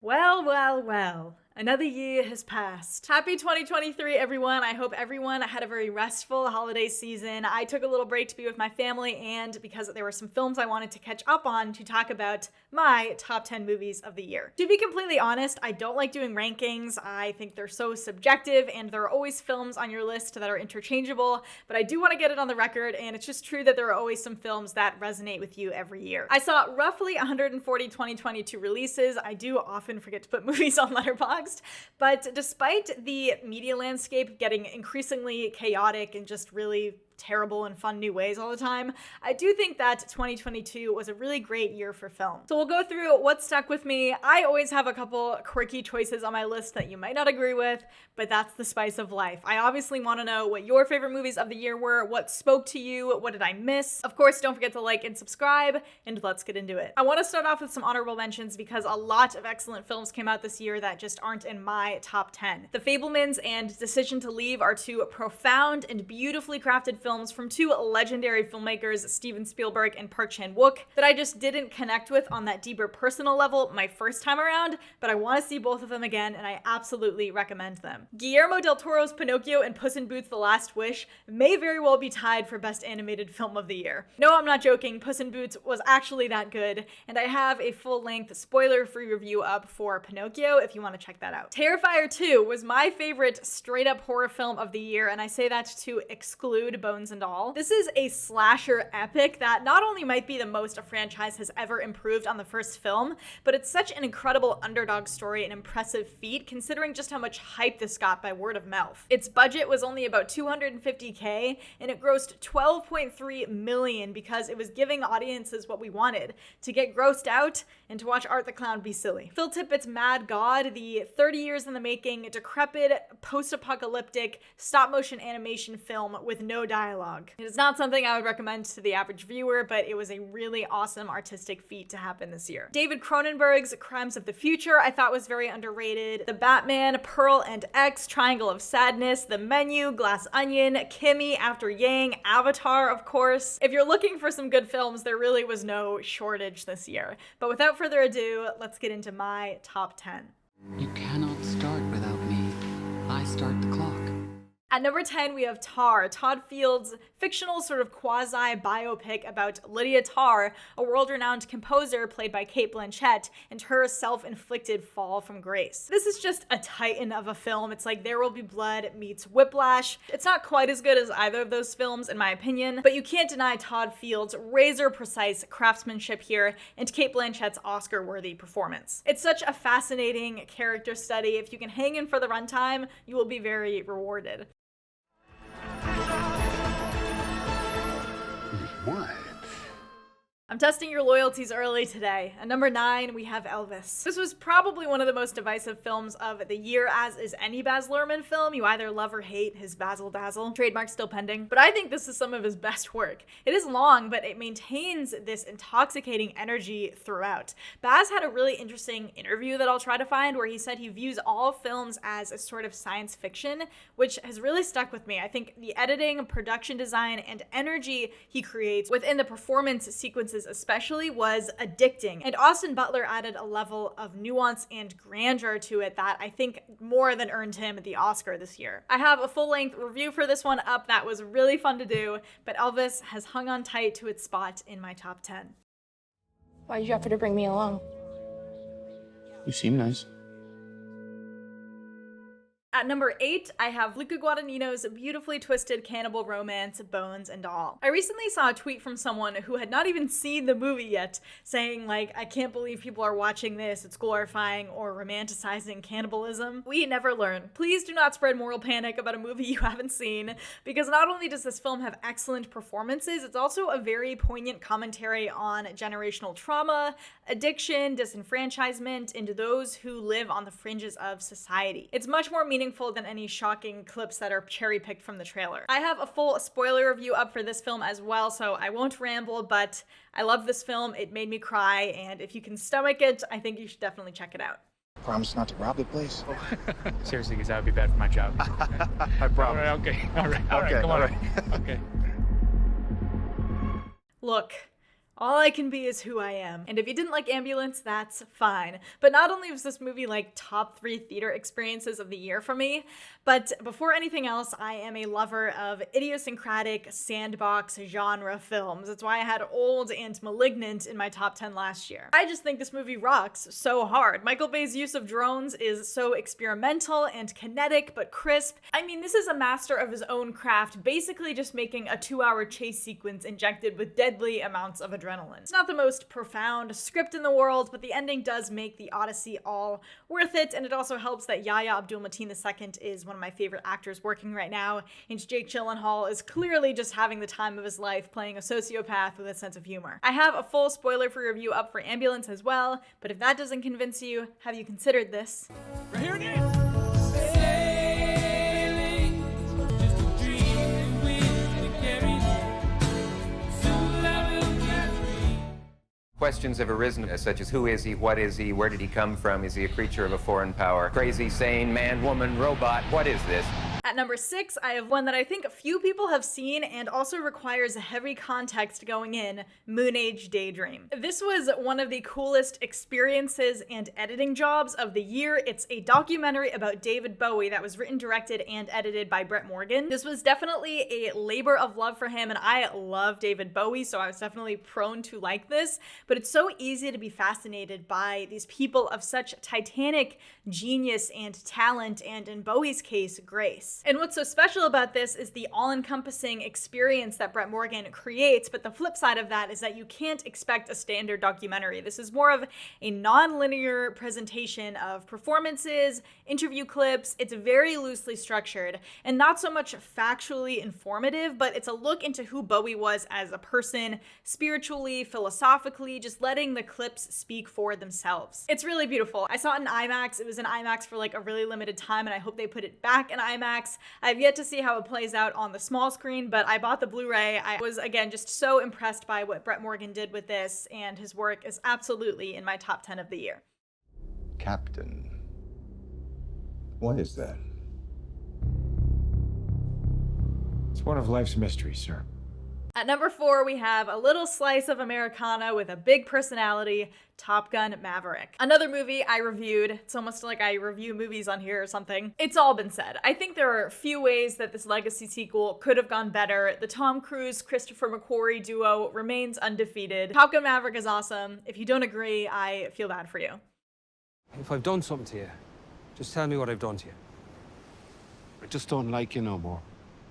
Well, well, well. Another year has passed. Happy 2023, everyone. I hope everyone had a very restful holiday season. I took a little break to be with my family, and because there were some films I wanted to catch up on to talk about my top 10 movies of the year. To be completely honest, I don't like doing rankings. I think they're so subjective, and there are always films on your list that are interchangeable, but I do want to get it on the record, and it's just true that there are always some films that resonate with you every year. I saw roughly 140 2022 releases. I do often forget to put movies on Letterboxd. But despite the media landscape getting increasingly chaotic and just really terrible and fun new ways all the time, I do think that 2022 was a really great year for film. So we'll go through what stuck with me. I always have a couple quirky choices on my list that you might not agree with, but that's the spice of life. I obviously want to know what your favorite movies of the year were, what spoke to you, what did I miss? Of course, don't forget to like and subscribe, and let's get into it. I want to start off with some honorable mentions because a lot of excellent films came out this year that just aren't in my top 10. The Fabelmans and Decision to Leave are two profound and beautifully crafted films from two legendary filmmakers, Steven Spielberg and Park Chan-wook, that I just didn't connect with on that deeper personal level my first time around, but I want to see both of them again, and I absolutely recommend them. Guillermo del Toro's Pinocchio and Puss in Boots: The Last Wish may very well be tied for Best Animated Film of the Year. No, I'm not joking, Puss in Boots was actually that good, and I have a full-length, spoiler-free review up for Pinocchio if you want to check that out. Terrifier 2 was my favorite straight-up horror film of the year, and I say that to exclude Bones and All. This is a slasher epic that not only might be the most a franchise has ever improved on the first film, but it's such an incredible underdog story and impressive feat considering just how much hype this got by word of mouth. Its budget was only about $250K, and it grossed $12.3 million because it was giving audiences what we wanted, to get grossed out and to watch Art the Clown be silly. Phil Tippett's Mad God, the 30 years in the making, decrepit, post-apocalyptic, stop-motion animation film with no dialogue. It is not something I would recommend to the average viewer, but it was a really awesome artistic feat to happen this year. David Cronenberg's Crimes of the Future I thought was very underrated. The Batman, Pearl and X, Triangle of Sadness, The Menu, Glass Onion, Kimmy, After Yang, Avatar, of course. If you're looking for some good films, there really was no shortage this year. But without further ado, let's get into my top 10. You cannot start without me. I start the clock. At number 10, we have Tar, Todd Field's fictional sort of quasi-biopic about Lydia Tarr, a world-renowned composer played by Cate Blanchett, and her self-inflicted fall from grace. This is just a titan of a film. It's like There Will Be Blood meets Whiplash. It's not quite as good as either of those films, in my opinion, but you can't deny Todd Field's razor-precise craftsmanship here and Cate Blanchett's Oscar-worthy performance. It's such a fascinating character study. If you can hang in for the runtime, you will be very rewarded. What? I'm testing your loyalties early today. At number 9, we have Elvis. This was probably one of the most divisive films of the year, as is any Baz Luhrmann film. You either love or hate his Basil Dazzle. Trademark still pending. But I think this is some of his best work. It is long, but it maintains this intoxicating energy throughout. Baz had a really interesting interview that I'll try to find where he said he views all films as a sort of science fiction, which has really stuck with me. I think the editing, production design, and energy he creates within the performance sequences especially was addicting. And Austin Butler added a level of nuance and grandeur to it that I think more than earned him the Oscar this year. I have a full-length review for this one up that was really fun to do, but Elvis has hung on tight to its spot in my top 10. Why did you offer to bring me along? You seem nice. At number 8, I have Luca Guadagnino's beautifully twisted cannibal romance, Bones and All. I recently saw a tweet from someone who had not even seen the movie yet, saying like, I can't believe people are watching this, it's glorifying or romanticizing cannibalism. We never learn. Please do not spread moral panic about a movie you haven't seen, because not only does this film have excellent performances, it's also a very poignant commentary on generational trauma, addiction, disenfranchisement, and those who live on the fringes of society. It's much more meaningful than any shocking clips that are cherry-picked from the trailer. I have a full spoiler review up for this film as well, so I won't ramble, but I love this film. It made me cry, and if you can stomach it, I think you should definitely check it out. Promise not to rob the place? Seriously, because that would be bad for my job. I promise. All right, come on. all right. Okay. Look, All I can be is who I am. And if you didn't like Ambulance, that's fine. But not only was this movie like top 3 theater experiences of the year for me, but before anything else, I am a lover of idiosyncratic sandbox genre films. That's why I had Old and Malignant in my top 10 last year. I just think this movie rocks so hard. Michael Bay's use of drones is so experimental and kinetic, but crisp. I mean, this is a master of his own craft, basically just making a 2-hour chase sequence injected with deadly amounts of adrenaline. It's not the most profound script in the world, but the ending does make the Odyssey all worth it, and it also helps that Yahya Abdul-Mateen II is one of my favorite actors working right now, and Jake Gyllenhaal is clearly just having the time of his life playing a sociopath with a sense of humor. I have a full spoiler-free review up for Ambulance as well, but if that doesn't convince you, have you considered this? Here it is! Questions have arisen, such as who is he, what is he, where did he come from, is he a creature of a foreign power, crazy, sane, man, woman, robot, what is this? At number 6, I have one that I think a few people have seen and also requires a heavy context going in, Moon Age Daydream. This was one of the coolest experiences and editing jobs of the year. It's a documentary about David Bowie that was written, directed, and edited by Brett Morgen. This was definitely a labor of love for him, and I love David Bowie, so I was definitely prone to like this, but it's so easy to be fascinated by these people of such titanic genius and talent, and in Bowie's case, grace. And what's so special about this is the all-encompassing experience that Brett Morgen creates, but the flip side of that is that you can't expect a standard documentary. This is more of a non-linear presentation of performances, interview clips. It's very loosely structured and not so much factually informative, but it's a look into who Bowie was as a person, spiritually, philosophically, just letting the clips speak for themselves. It's really beautiful. I saw it in IMAX. It was in IMAX for like a really limited time, and I hope they put it back in IMAX. I've yet to see how it plays out on the small screen, but I bought the Blu-ray. I was, again, just so impressed by what Brett Morgen did with this, and his work is absolutely in my top 10 of the year. Captain. What is that? It's one of life's mysteries, sir. At number 4, we have a little slice of Americana with a big personality, Top Gun Maverick. Another movie I reviewed. It's almost like I review movies on here or something. It's all been said. I think there are a few ways that this legacy sequel could have gone better. The Tom Cruise, Christopher McQuarrie duo remains undefeated. Top Gun Maverick is awesome. If you don't agree, I feel bad for you. If I've done something to you, just tell me what I've done to you. I just don't like you no more.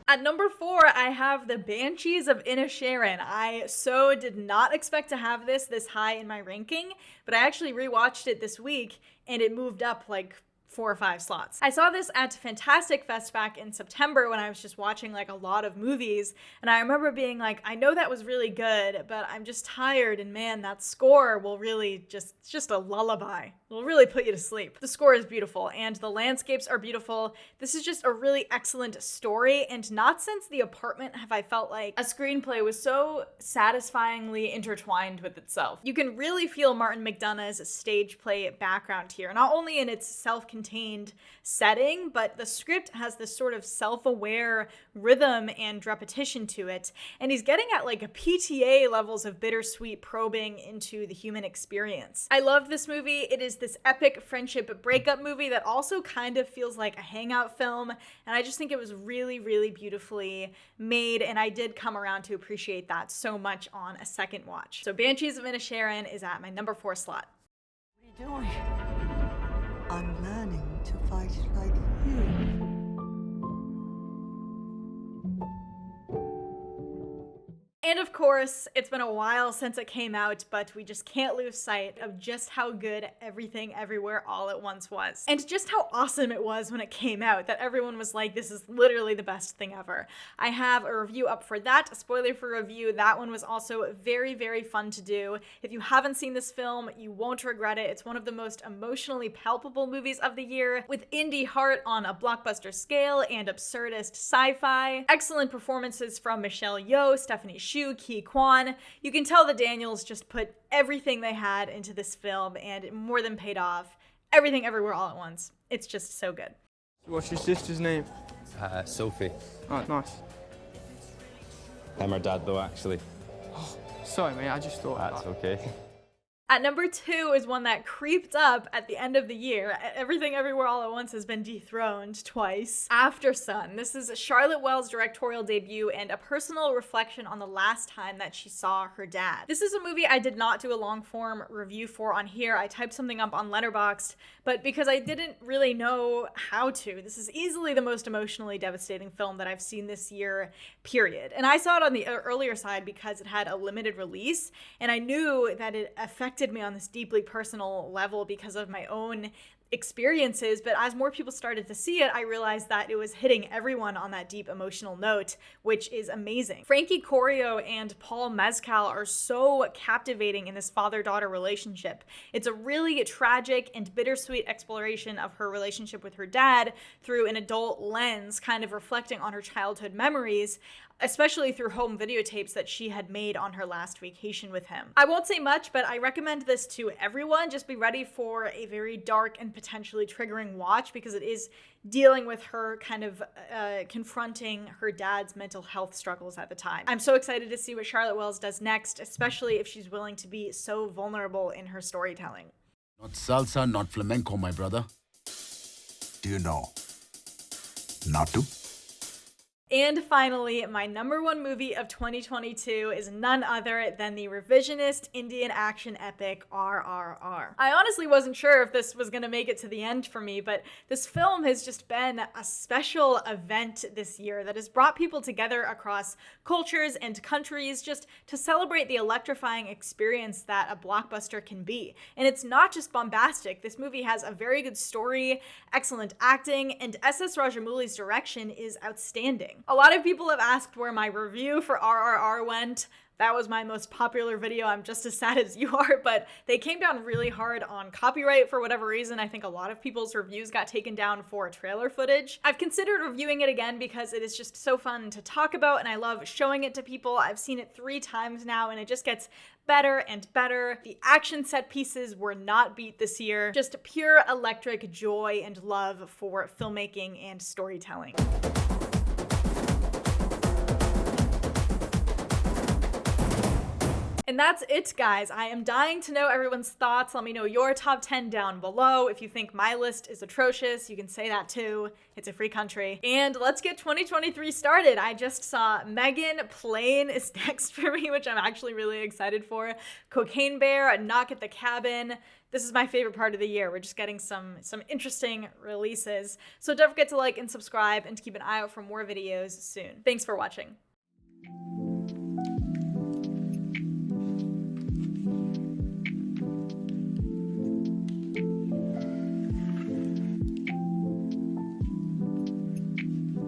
At number 4, I have The Banshees of Inisherin. I so did not expect to have this high in my ranking, but I actually rewatched it this week and it moved up like 4 or 5 slots. I saw this at Fantastic Fest back in September when I was just watching like a lot of movies, and I remember being like, I know that was really good, but I'm just tired, and man, that score will really it's just a lullaby. It'll really put you to sleep. The score is beautiful, and the landscapes are beautiful. This is just a really excellent story, and not since The Apartment have I felt like a screenplay was so satisfyingly intertwined with itself. You can really feel Martin McDonagh's stage play background here, not only in its self-contained setting, but the script has this sort of self-aware rhythm and repetition to it, and he's getting at like a PTA levels of bittersweet probing into the human experience. I love this movie. It is this epic friendship breakup movie that also kind of feels like a hangout film, and I just think it was really, really beautifully made, and I did come around to appreciate that so much on a second watch. So Banshees of Inisherin is at my number 4 slot. What are you doing? I'm learning to fight like you. And of course, it's been a while since it came out, but we just can't lose sight of just how good Everything Everywhere All at Once was. And just how awesome it was when it came out, that everyone was like, this is literally the best thing ever. I have a review up for that, a spoiler for review. That one was also very, very fun to do. If you haven't seen this film, you won't regret it. It's one of the most emotionally palpable movies of the year, with indie heart on a blockbuster scale and absurdist sci-fi. Excellent performances from Michelle Yeoh, Stephanie Hsu, Ki Kwan. You can tell the Daniels just put everything they had into this film, and it more than paid off. Everything Everywhere All at Once. It's just so good. What's your sister's name? Sophie. Oh, nice. I'm her dad, though, actually. Sorry, mate, I just thought... That's okay. At number 2 is one that creeped up at the end of the year. Everything Everywhere All at Once has been dethroned twice. Aftersun. This is Charlotte Wells' directorial debut and a personal reflection on the last time that she saw her dad. This is a movie I did not do a long form review for on here. I typed something up on Letterboxd, but because I didn't really know how to. This is easily the most emotionally devastating film that I've seen this year, period. And I saw it on the earlier side because it had a limited release, and I knew that it affected me on this deeply personal level because of my own experiences, but as more people started to see it, I realized that it was hitting everyone on that deep emotional note, which is amazing. Frankie Corio and Paul Mescal are so captivating in this father-daughter relationship. It's a really tragic and bittersweet exploration of her relationship with her dad through an adult lens, kind of reflecting on her childhood memories, especially through home videotapes that she had made on her last vacation with him. I won't say much, but I recommend this to everyone. Just be ready for a very dark and potentially triggering watch because it is dealing with her kind of confronting her dad's mental health struggles at the time. I'm so excited to see what Charlotte Wells does next, especially if she's willing to be so vulnerable in her storytelling. Not salsa, not flamenco, my brother. Do you know? Not to? And finally, my number 1 movie of 2022 is none other than the revisionist Indian action epic RRR. I honestly wasn't sure if this was going to make it to the end for me, but this film has just been a special event this year that has brought people together across cultures and countries just to celebrate the electrifying experience that a blockbuster can be. And it's not just bombastic. This movie has a very good story, excellent acting, and S.S. Rajamouli's direction is outstanding. A lot of people have asked where my review for RRR went. That was my most popular video. I'm just as sad as you are, but they came down really hard on copyright for whatever reason. I think a lot of people's reviews got taken down for trailer footage. I've considered reviewing it again because it is just so fun to talk about and I love showing it to people. I've seen it 3 times now and it just gets better and better. The action set pieces were not beat this year. Just pure electric joy and love for filmmaking and storytelling. And that's it, guys. I am dying to know everyone's thoughts. Let me know your top 10 down below. If you think my list is atrocious, you can say that too. It's a free country. And let's get 2023 started. I just saw Megan Plane is next for me, which I'm actually really excited for. Cocaine Bear, Knock at the Cabin. This is my favorite part of the year. We're just getting some interesting releases. So don't forget to like and subscribe and to keep an eye out for more videos soon. Thanks for watching.